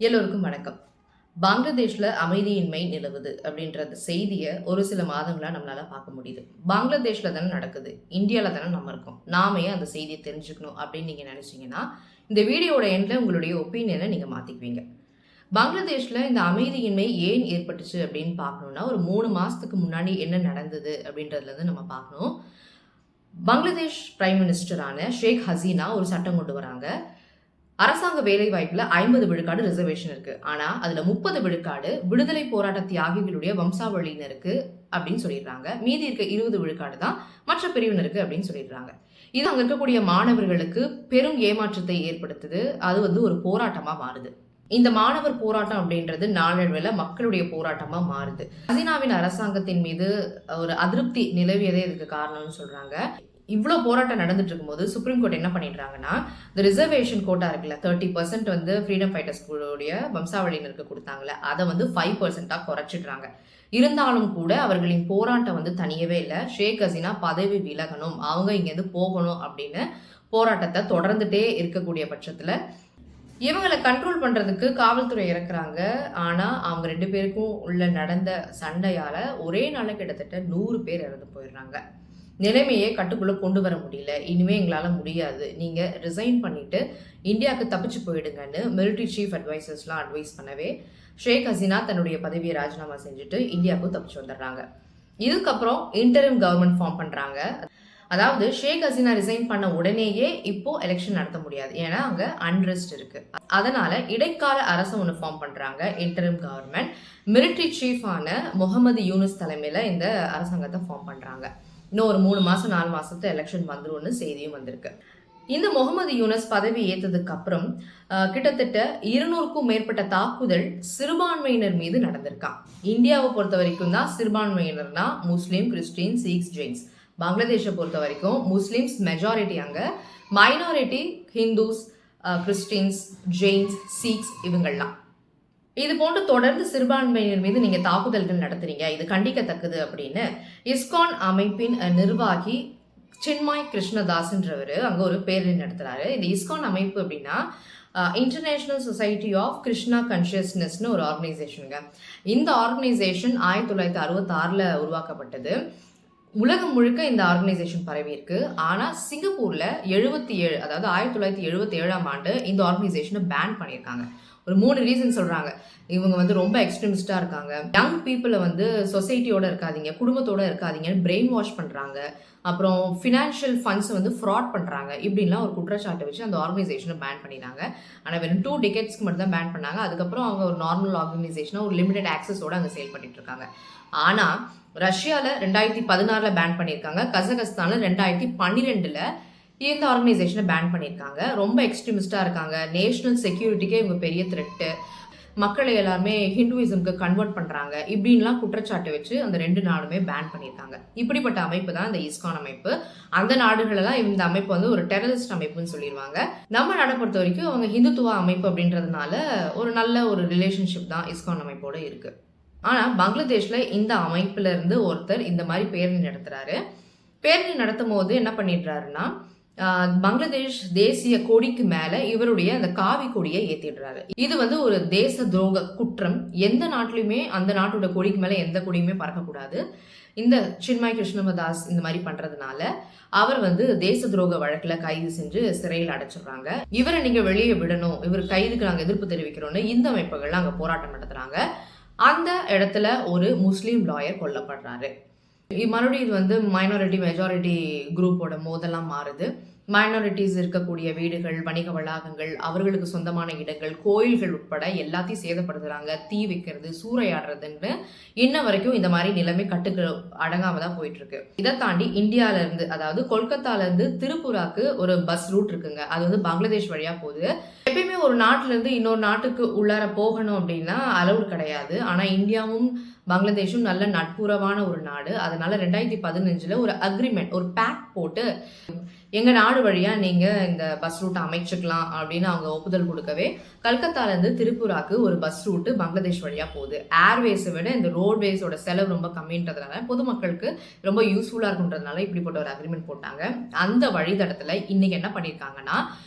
எல்லோருக்கும் வணக்கம். பங்களாதேஷ்ல அமைதியின்மை நிலவுது அப்படின்ற செய்தியை ஒரு சில மாதங்களா நம்மளால பார்க்க முடியுது. பங்களாதேஷ்ல தானே நடக்குது, இந்தியாவில் தானே நம்ம இருக்கோம், நாமே அந்த செய்தியை தெரிஞ்சுக்கணும் அப்படின்னு நீங்க நினைச்சீங்கன்னா இந்த வீடியோட எண்ட்ல உங்களுடைய ஒப்பீனியனை நீங்க மாத்திக்குவீங்க. பங்களாதேஷ்ல இந்த அமைதியின்மை ஏன் ஏற்பட்டுச்சு அப்படின்னு பார்க்கணும்னா ஒரு 3 மாசத்துக்கு முன்னாடி என்ன நடந்தது அப்படின்றதுல இருந்து நம்ம பார்க்கணும். பங்களாதேஷ் பிரைம் மினிஸ்டரான ஷேக் ஹசீனா ஒரு சட்டம் கொண்டு வராங்க. அரசாங்க வேலை வாய்ப்புல 50 விழுக்காடு ரிசர்வேஷன் இருக்கு. ஆனா அதுல 30 விழுக்காடு விடுதலை போராட்ட தியாகிகளுடைய வம்சாவளியினருக்கு அப்படின்னு சொல்லிடுறாங்க. மீதி இருக்க 20 விழுக்காடு தான் மற்ற பிரிவினருக்கு அப்படின்னு சொல்லிடுறாங்க. இது அங்க இருக்கக்கூடிய மாணவர்களுக்கு பெரும் ஏமாற்றத்தை ஏற்படுத்துது. அது ஒரு போராட்டமா மாறுது. இந்த மாணவர் போராட்டம் அப்படின்றது நாளடைவில் மக்களுடைய போராட்டமா மாறுது. ஹசீனாவின் அரசாங்கத்தின் மீது ஒரு அதிருப்தி நிலவியதே இதுக்கு காரணம்னு சொல்றாங்க. இவ்வளோ போராட்டம் நடந்துட்டு இருக்கும்போது சுப்ரீம் கோர்ட் என்ன பண்ணிடுறாங்கன்னா, இந்த ரிசர்வேஷன் கோட்டா இருக்குல்ல 30% வந்து ஃப்ரீடம் ஃபைட்டர்ஸ்களுடைய வம்சாவளியினருக்கு கொடுத்தாங்களே அதை 5% குறைச்சிடுறாங்க. இருந்தாலும் கூட அவர்களின் போராட்டம் தனியவே இல்லை. ஷேக் ஹசீனா பதவி விலகணும், அவங்க இங்கேருந்து போகணும் அப்படின்னு போராட்டத்தை தொடர்ந்துட்டே இருக்கக்கூடிய பட்சத்தில் இவங்களை கண்ட்ரோல் பண்றதுக்கு காவல்துறை இறக்குறாங்க. ஆனா அவங்க 2 பேருக்கும் உள்ள நடந்த சண்டையால ஒரே நாள கிட்டத்தட்ட 100 பேர் இறந்து போயிடுறாங்க. நிலைமையை கட்டுக்குள்ள கொண்டு வர முடியல. இனிமே எங்களால முடியாது, நீங்க ரிசைன் பண்ணிட்டு இந்தியாவுக்கு தப்பிச்சு போயிடுங்கன்னு மிலிட்ரி சீஃப் அட்வைசர்ஸ்லாம் அட்வைஸ் பண்ணவே ஷேக் ஹசீனா தன்னுடைய பதவியை ராஜினாமா செஞ்சுட்டு இந்தியாவுக்கு தப்பிச்சு வந்துடுறாங்க. இதுக்கப்புறம் இன்டரிம் கவர்மெண்ட் ஃபார்ம் பண்றாங்க. அதாவது ஷேக் ஹசீனா ரிசைன் பண்ண உடனேயே இப்போ எலெக்ஷன் நடத்த முடியாது, ஏன்னா அங்க அன்ரெஸ்ட் இருக்கு. அதனால இடைக்கால அரசு ஒன்று ஃபார்ம் பண்றாங்க, இன்டரிம் கவர்மெண்ட். மிலிட்ரி சீஃபான முகமது யூனுஸ் தலைமையில இந்த அரசாங்கத்தை ஃபார்ம் பண்றாங்க. இன்னும் ஒரு 3 மாசம் 4 மாசத்து எலெக்ஷன் வந்துரும்னு செய்தியும் வந்திருக்கு. இந்த முகமது யூனஸ் பதவி ஏற்றதுக்கு அப்புறம் கிட்டத்தட்ட 200க்கும் மேற்பட்ட தாக்குதல் சிறுபான்மையினர் மீது நடந்திருக்கான். இந்தியாவை பொறுத்த வரைக்கும் தான் சிறுபான்மையினர்னா முஸ்லீம், கிறிஸ்டின், சீக்ஸ், ஜெயின்ஸ். பங்களாதேஷை பொறுத்த வரைக்கும் முஸ்லிம்ஸ் மெஜாரிட்டி, அங்க மைனாரிட்டி ஹிந்துஸ், கிறிஸ்டின்ஸ், ஜெயின்ஸ், சீக்ஸ் இவங்கள்லாம். இது போன்று தொடர்ந்து சிறுபான்மையினர் மீது நீங்க தாக்குதல்கள் நடத்துறீங்க, இது கண்டிக்கத்தக்கது அப்படின்னு இஸ்கான் அமைப்பின் நிர்வாகி சின்மாய் கிருஷ்ணதாஸ்ன்றவர் அங்க ஒரு பேரணி நடத்துறாரு. இந்த இஸ்கான் அமைப்பு அப்படின்னா இன்டர்நேஷனல் சொசைட்டி ஆஃப் கிருஷ்ணா கான்ஷியஸ்னஸ்னு ஒரு ஆர்கனைசேஷனுங்க. இந்த ஆர்கனைசேஷன் 1966 உருவாக்கப்பட்டது. உலகம் முழுக்க இந்த ஆர்கனைசேஷன் பரவி இருக்கு. ஆனா சிங்கப்பூர்ல 77, அதாவது 1977ஆம் ஆண்டு இந்த ஆர்கனைசேஷனை பேன் பண்ணியிருக்காங்க. ஒரு 3 ரீசன் சொல்றாங்க. இவங்க ரொம்ப எக்ஸ்ட்ரீமிஸ்டா இருக்காங்க, யங் பீப்புளை சொசைட்டியோட இருக்காதீங்க, குடும்பத்தோட இருக்காதீங்கன்னு பிரெயின் வாஷ் பண்றாங்க, அப்புறம் ஃபினான்ஷியல் ஃபண்ட்ஸ் ஃப்ராட் பண்றாங்க, இப்படின்லாம் ஒரு குற்றச்சாட்டை வச்சு அந்த ஆர்கனைசேஷனை பேன் பண்ணினாங்க. ஆனா வெறும் 2 டிகேட்ஸ்க்கு மட்டும் தான் பேன் பண்ணாங்க. அதுக்கப்புறம் அவங்க ஒரு நார்மல் ஆர்கனைசேஷனா ஒரு லிமிடெட் ஆக்சஸோட அங்க செயல் பண்ணிட்டு இருக்காங்க. ஆனா ரஷ்யால 2016 பேன் பண்ணியிருக்காங்க, கசகஸ்தான்ல 2012 இந்த ஆர்கனைசேஷனை பேன் பண்ணியிருக்காங்க. ரொம்ப எக்ஸ்ட்ரீமிஸ்டா இருக்காங்க, நேஷனல் செக்யூரிட்டிக்கே இவங்க பெரிய த்ரெட்டு, மக்களை எல்லாருமே ஹிந்துவிசம்க்கு கன்வெர்ட் பண்றாங்க, இப்படின்லாம் குற்றச்சாட்டு வச்சு அந்த 2 நாடுமே பேன் பண்ணியிருக்காங்க. இப்படிப்பட்ட அமைப்பு தான் இந்த இஸ்கான் அமைப்பு. அந்த நாடுகளெல்லாம் இந்த அமைப்பு ஒரு டெரரிஸ்ட் அமைப்புன்னு சொல்லிடுவாங்க. நம்ம நாடை பொறுத்த வரைக்கும் அவங்க ஹிந்துத்துவ அமைப்பு அப்படின்றதுனால ஒரு நல்ல ஒரு ரிலேஷன்ஷிப் தான் இஸ்கான் அமைப்போட இருக்கு. ஆனா பங்களாதேஷ்ல இந்த அமைப்புல இருந்து ஒருத்தர் இந்த மாதிரி பேரணி நடத்துறாரு. பேரணி நடத்தும் போது என்ன பண்ணிடுறாருன்னா, பங்களாதேஷ் தேசிய கொடிக்கு மேல இவருடைய அந்த காவி கொடியை ஏத்திடுறாரு. இது ஒரு தேச துரோக குற்றம். எந்த நாட்டிலுமே அந்த நாட்டோட கொடிக்கு மேல எந்த கொடியுமே பறக்கக்கூடாது. இந்த சின்மாய் கிருஷ்ணதாஸ் இந்த மாதிரி பண்றதுனால அவர் தேச துரோக வழக்குல கைது செஞ்சு சிறையில் அடைச்சிடுறாங்க. இவரை நீங்க வெளியே விடணும், இவர் கைதுக்கு நாங்க எதிர்ப்பு தெரிவிக்கிறோம்னு இந்த அமைப்புகள் அங்க போராட்டம் நடத்துறாங்க. அந்த இடத்துல ஒரு முஸ்லீம் லாயர் கொல்லப்படுறாரு. மறுபடியும் இது மைனாரிட்டி மெஜாரிட்டி குரூப்போட மோதலாம் மாறுது. மைனாரிட்டிஸ் இருக்கக்கூடிய வீடுகள், வணிக வளாகங்கள், அவர்களுக்கு சொந்தமான இடங்கள், கோயில்கள் உட்பட எல்லாத்தையும் சேதப்படுத்துறாங்க. தீ வைக்கிறது, சூறையாடுறதுன்னு இன்ன வரைக்கும் இந்த மாதிரி நிலைமை கட்டுக்கு அடங்காம தான் போயிட்டு இருக்கு. இதை தாண்டி இந்தியால இருந்து, அதாவது கொல்கத்தால இருந்து திருப்புராக்கு ஒரு பஸ் ரூட் இருக்குங்க. அது பங்களாதேஷ் வழியா போகுது. எப்பயுமே ஒரு நாட்டுல இருந்து இன்னொரு நாட்டுக்கு உள்ளார போகணும் அப்படின்னா அலவுடு கிடையாது. ஆனா இந்தியாவும் பங்களாதேஷும் நல்ல நட்புறவான ஒரு நாடு. அதனால 2015 ஒரு அக்ரிமெண்ட், ஒரு பேக்ட் போட்டு எங்க நாடு வழியா நீங்க இந்த பஸ் ரூட் அமைச்சுக்கலாம் அப்படின்னு அவங்க ஒப்புதல் கொடுக்கவே கல்கத்தால இருந்து திருப்புராக்கு ஒரு பஸ் ரூட் பங்களாதேஷ் வழியா போகுது. ஏர்வேஸை விட இந்த ரோட்வேஸோட செலவு ரொம்ப கம்மின்றதுனால பொதுமக்களுக்கு ரொம்ப யூஸ்ஃபுல்லா இருக்குன்றதுனால இப்படிப்பட்ட ஒரு அக்ரிமெண்ட் போட்டாங்க. அந்த வழித்தடத்துல இன்னைக்கு என்ன பண்ணிருக்காங்கன்னா,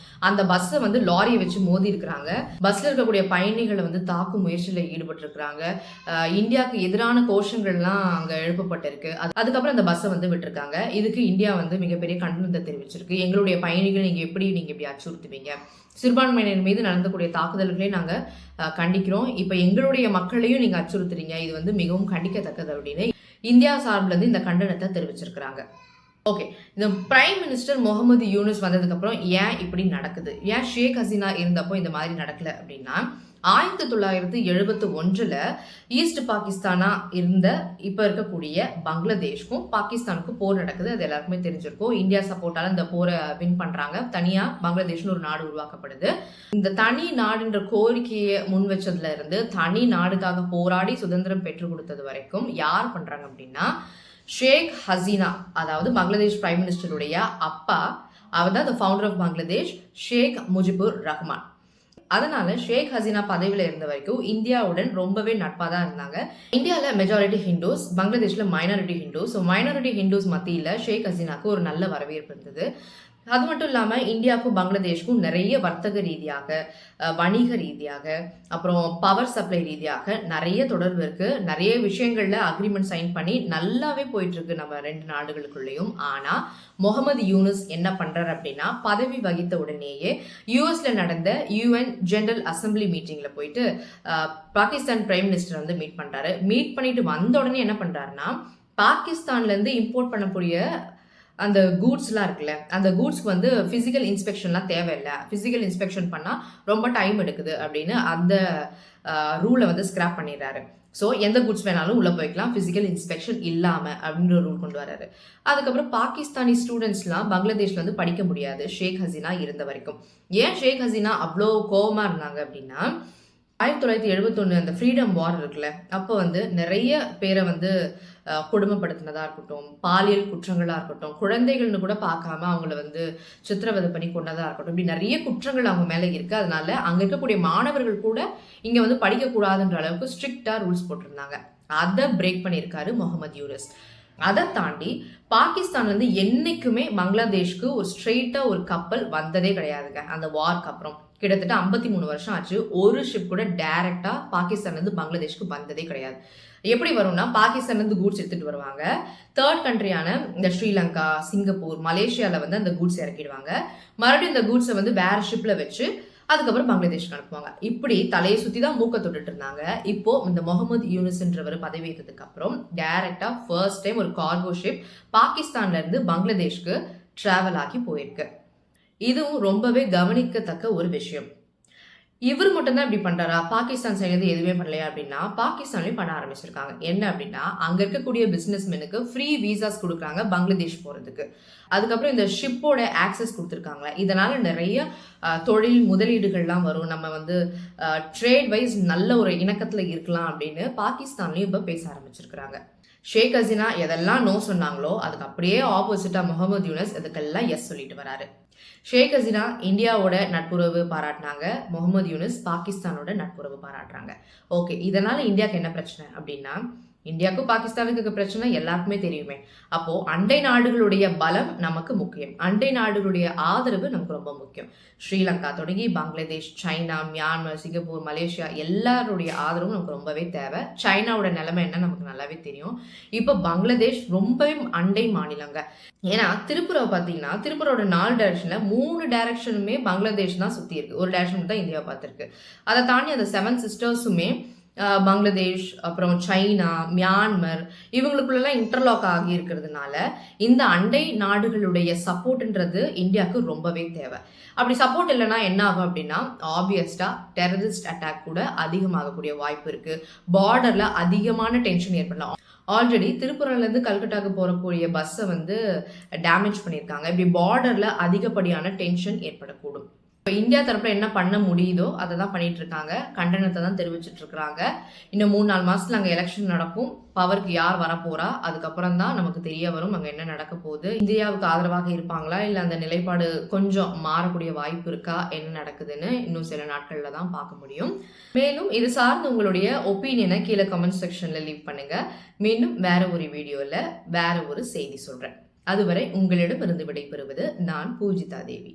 அந்த பஸ்ஸை வந்து லாரியை வச்சு மோதி இருக்கிறாங்க. பஸ்ல இருக்கக்கூடிய பயணிகளை வந்து தாக்கும் முயற்சியில் ஈடுபட்டிருக்கிறாங்க. இந்தியாவுக்கு எதிரான கோஷங்கள்லாம் அங்க எழுப்பப்பட்டிருக்கு. அதுக்கப்புறம் அந்த பஸ்ஸை வந்து விட்டுருக்காங்க. இதுக்கு இந்தியா வந்து மிகப்பெரிய கண்டனத்தை தெரிவிச்சிருக்கு. எங்களுடைய பயணிகள் நீங்க இப்படி அச்சுறுத்துவீங்க, சிறுபான்மையினர் மீது நடந்தக்கூடிய தாக்குதல்களை நாங்க கண்டிக்கிறோம். இப்ப எங்களுடைய மக்களையும் நீங்க அச்சுறுத்துறீங்க, இது வந்து மிகவும் கண்டிக்கத்தக்கது அப்படின்னு இந்தியா சார்பில் இருந்து இந்த கண்டனத்தை தெரிவிச்சிருக்கிறாங்க. ஓகே, இந்த பிரைம் மினிஸ்டர் முகமது யூனுஸ் வந்ததுக்கு அப்புறம் ஏன் இப்படி நடக்குது, ஏன் ஷேக் ஹசீனா இருந்தப்போ இந்த மாதிரி நடக்கல அப்படின்னா, 1971 ஈஸ்ட் பாகிஸ்தானா இருந்த இப்ப இருக்கக்கூடிய பங்களாதேஷ்க்கும் பாகிஸ்தானுக்கும் போர் நடக்குது. அது எல்லாருக்குமே தெரிஞ்சிருக்கும். இந்தியா சப்போர்ட்டால இந்த போரை வின் பண்றாங்க. தனியா பங்களாதேஷ்னு ஒரு நாடு உருவாக்கப்படுது. இந்த தனி நாடுன்ற கோரிக்கையை முன் வச்சதுல இருந்து தனி நாடுக்காக போராடி சுதந்திரம் பெற்றுக் கொடுத்தது வரைக்கும் யார் பண்றாங்க அப்படின்னா, ஷேக் ஹசீனா, அதாவது பங்களாதேஷ் பிரைம் மினிஸ்டருடைய அப்பா. அவர் தான் ஃபவுண்டர் ஆஃப் பங்களாதேஷ், ஷேக் முஜிபுர் ரஹ்மான். அதனால ஷேக் ஹசீனா பதவியில் இருந்த வரைக்கும் இந்தியாவுடன் ரொம்பவே நட்பாக தான் இருந்தாங்க. இந்தியாவில் மெஜாரிட்டி ஹிந்துஸ், பங்களாதேஷில் மைனாரிட்டி ஹிந்துஸ். மைனாரிட்டி ஹிந்துஸ் மத்தியில் ஷேக் ஹசீனாக்கு ஒரு நல்ல வரவேற்பு இருந்தது. அது மட்டும் இல்லாமல் இந்தியாவுக்கும் பங்களாதேஷ்க்கும் நிறைய வர்த்தக ரீதியாக, வணிக ரீதியாக, அப்புறம் பவர் சப்ளை ரீதியாக நிறைய தொடர்பு இருக்கு. நிறைய விஷயங்கள்ல அக்ரிமெண்ட் சைன் பண்ணி நல்லாவே போயிட்டு இருக்கு நம்ம ரெண்டு நாடுகளுக்குள்ளேயும். ஆனா முகமது யூனுஸ் என்ன பண்றாரு அப்படின்னா, பதவி வகித்த உடனேயே யூஎஸ்ல நடந்த UN ஜெனரல் அசம்பிளி மீட்டிங்ல போயிட்டு பாகிஸ்தான் பிரைம் மினிஸ்டர் வந்து மீட் பண்றாரு. மீட் பண்ணிட்டு வந்த உடனே என்ன பண்றாருன்னா, பாகிஸ்தான்ல இருந்து இம்போர்ட் பண்ணக்கூடிய அந்த கூட்ஸ்லாம் இருக்குல்ல, அந்த கூட்ஸ்க்கு வந்து ஃபிசிக்கல் இன்ஸ்பெக்ஷன்லாம் தேவையில்லை, ஃபிசிக்கல் இன்ஸ்பெக்ஷன் பண்ணால் ரொம்ப டைம் எடுக்குது அப்படின்னு அந்த ரூலை வந்து ஸ்கிராப் பண்ணிடுறாரு. ஸோ எந்த குட்ஸ் வேணாலும் உள்ளே போய்க்கலாம், ஃபிசிக்கல் இன்ஸ்பெக்ஷன் இல்லாமல் அப்படின்ற ரூல் கொண்டு வராரு. அதுக்கப்புறம் பாகிஸ்தானி ஸ்டூடெண்ட்ஸ்லாம் பங்களாதேஷில் வந்து படிக்க முடியாது ஷேக் ஹசீனா இருந்த வரைக்கும். ஏன் ஷேக் ஹசீனா அவ்வளோ கோபமாக இருந்தாங்க அப்படின்னா, 1971 அந்த ஃப்ரீடம் வார் இருக்குல்ல, அப்போ வந்து நிறைய பேரை வந்து கொடுமைப்படுத்தினதா இருக்கட்டும், பாலியல் குற்றங்களாக இருக்கட்டும், குழந்தைகள்னு கூட பார்க்காம அவங்கள வந்து சித்திரவதை பண்ணி கொண்டதாக இருக்கட்டும், இப்படி நிறைய குற்றங்கள் அவங்க மேலே இருக்குது. அதனால அங்கே இருக்கக்கூடிய மாணவர்கள் கூட இங்கே வந்து படிக்கக்கூடாதுன்ற அளவுக்கு ஸ்ட்ரிக்டாக ரூல்ஸ் போட்டிருந்தாங்க. அதை பிரேக் பண்ணியிருக்காரு முகமது யூனுஸ். அதை தாண்டி பாகிஸ்தான்லேருந்து என்னைக்குமே பங்களாதேஷ்க்கு ஒரு ஸ்ட்ரெயிட்டாக ஒரு கப்பல் வந்ததே கிடையாதுங்க. அந்த வார்க்கு அப்புறம் கிட்டத்தட்ட 53 வருஷம் ஆச்சு. ஒரு ஷிப் கூட டைரக்டாக பாகிஸ்தான்லேருந்து பங்களாதேஷ்க்கு வந்ததே கிடையாது. எப்படி வரும்னா, பாகிஸ்தான்லேருந்து கூட்ஸ் எடுத்துகிட்டு வருவாங்க. தேர்ட் கண்ட்ரியான இந்த ஸ்ரீலங்கா, சிங்கப்பூர், மலேசியாவில் வந்து அந்த கூட்ஸ் இறக்கிடுவாங்க. மறுபடியும் இந்த கூட்ஸை வந்து வேற ஷிப்பில் வச்சு அதுக்கப்புறம் பங்களாதேஷ்க்கு அனுப்புவாங்க. இப்படி தலையை சுற்றி தான் மூக்க தொட்டுட்டு இருந்தாங்க. இப்போ இந்த முகமது யூனுஸ்ன்றவர் பதவி ஏற்றதுக்கு அப்புறம் டைரக்டா ஃபர்ஸ்ட் டைம் ஒரு கார்கோ ஷிப் பாகிஸ்தான்ல இருந்து பங்களாதேஷ்க்கு டிராவல் ஆகி போயிருக்கு. இதுவும் ரொம்பவே கவனிக்கத்தக்க ஒரு விஷயம். இவர் மட்டும்தான் இப்படி பண்றாரா, பாகிஸ்தான் சைட்லேருந்து எதுவுமே பண்ணலையா அப்படின்னா, பாகிஸ்தான்லேயும் பண்ண ஆரம்பிச்சிருக்காங்க. என்ன அப்படின்னா, அங்க இருக்கக்கூடிய பிசினஸ்மெனுக்கு ஃப்ரீ விசாஸ் கொடுக்குறாங்க பங்களாதேஷ் போறதுக்கு. அதுக்கப்புறம் இந்த ஷிப்போட ஆக்சஸ் கொடுத்துருக்காங்களா, இதனால நிறைய தொழில் முதலீடுகள்லாம் வரும், நம்ம வந்து ட்ரேட் வைஸ் நல்ல ஒரு இணக்கத்துல இருக்கலாம் அப்படின்னு பாகிஸ்தான்லயும் இப்ப பேச ஆரம்பிச்சிருக்கிறாங்க. ஷேக் ஹசீனா எதெல்லாம் நோ சொன்னாங்களோ அதுக்கு அப்படியே ஆப்போசிட்டா முகமது யூனுஸ் அதுக்கெல்லாம் எஸ் சொல்லிட்டு வராரு. ஷேக் ஹசீனா இந்தியாவோட நட்புறவு பாராட்டினாங்க, முகமது யூனுஸ் பாகிஸ்தானோட நட்புறவு பாராட்டுறாங்க. ஓகே, இதனால இந்தியாவுக்கு என்ன பிரச்சனை அப்படின்னா, இந்தியாவுக்கும் பாகிஸ்தானுக்கு பிரச்சனை எல்லாருக்குமே தெரியுமே. அப்போ அண்டை நாடுகளுடைய பலம் நமக்கு முக்கியம், அண்டை நாடுகளுடைய ஆதரவு நமக்கு ரொம்ப முக்கியம். ஸ்ரீலங்கா தொடங்கி Bangladesh, China, Myanmar, Singapore, Malaysia எல்லாருடைய ஆதரவும் நமக்கு ரொம்பவே தேவை. சைனாவோட நிலைமை என்ன நமக்கு நல்லாவே தெரியும். இப்போ பங்களாதேஷ் ரொம்பவே அண்டை மாநிலங்க. ஏன்னா திருப்புராவை பார்த்தீங்கன்னா, திருப்புரோட 4 டைரக்ஷன்ல 3 டைரக்ஷனுமே பங்களாதேஷ் தான் சுற்றி இருக்கு, ஒரு டைரக்ஷன் தான் இந்தியாவை பார்த்துருக்கு. அதை தாண்டி அந்த 7 சிஸ்டர்ஸுமே பங்களாதேஷ், அப்புறம் சைனா, மியான்மர் இவங்களுக்குள்ளெல்லாம் இன்டர்லாக் ஆகி இருக்கிறதுனால இந்த அண்டை நாடுகளுடைய சப்போர்ட்ன்றது இந்தியாவுக்கு ரொம்பவே தேவை. அப்படி சப்போர்ட் இல்லைன்னா என்ன ஆகும் அப்படின்னா, ஆப்வியஸ்டா டெரரிஸ்ட் அட்டாக் கூட அதிகமாகக்கூடிய வாய்ப்பு இருக்கு. பார்டர்ல அதிகமான டென்ஷன் ஏற்படலாம். ஆல்ரெடி திருப்பூர்லேருந்து கல்கட்டாக்கு போகக்கூடிய பஸ்ஸை வந்து டேமேஜ் பண்ணியிருக்காங்க. இப்படி பார்டர்ல அதிகப்படியான டென்ஷன் ஏற்படக்கூடும். இப்போ இந்தியா தரப்புல என்ன பண்ண முடியுதோ அதை தான் பண்ணிட்டு இருக்காங்க, கண்டனத்தை தான் தெரிவிச்சிட்டு இருக்கிறாங்க. இன்னும் 3-4 மாசத்துல அங்கே எலெக்ஷன் நடக்கும், பவருக்கு யார் வரப்போறா அதுக்கப்புறம் தான் நமக்கு தெரிய வரும் அங்கே என்ன நடக்க போகுது. இந்தியாவுக்கு ஆதரவாக இருப்பாங்களா இல்லை அந்த நிலைப்பாடு கொஞ்சம் மாறக்கூடிய வாய்ப்பு இருக்கா, என்ன நடக்குதுன்னு இன்னும் சில நாட்கள்ல தான் பார்க்க முடியும். மேலும் இது சார்ந்து உங்களுடைய ஒப்பீனியனை கீழே கமெண்ட் செக்ஷன்ல லீவ் பண்ணுங்க. மீண்டும் வேற ஒரு வீடியோல வேற ஒரு செய்தி சொல்றேன். அதுவரை உங்களிடம் இருந்து விடைபெறுவது நான் பூஜிதா தேவி.